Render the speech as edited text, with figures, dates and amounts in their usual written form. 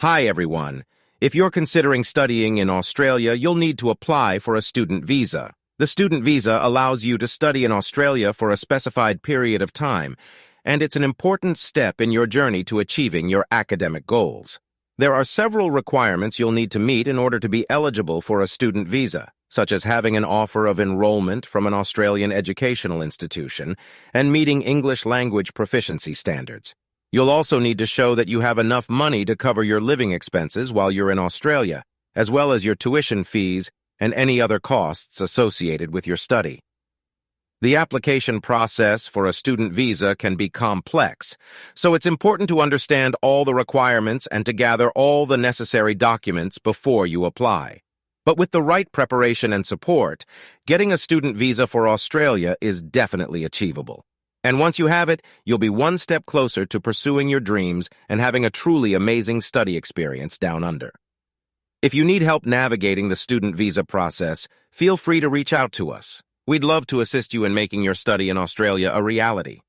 Hi, everyone. If you're considering studying in Australia, you'll need to apply for a student visa. The student visa allows you to study in Australia for a specified period of time, and it's an important step in your journey to achieving your academic goals. There are several requirements you'll need to meet in order to be eligible for a student visa, such as having an offer of enrollment from an Australian educational institution and meeting English language proficiency standards. You'll also need to show that you have enough money to cover your living expenses while you're in Australia, as well as your tuition fees and any other costs associated with your study. The application process for a student visa can be complex, so it's important to understand all the requirements and to gather all the necessary documents before you apply. But with the right preparation and support, getting a student visa for Australia is definitely achievable. And once you have it, you'll be one step closer to pursuing your dreams and having a truly amazing study experience down under. If you need help navigating the student visa process, feel free to reach out to us. We'd love to assist you in making your study in Australia a reality.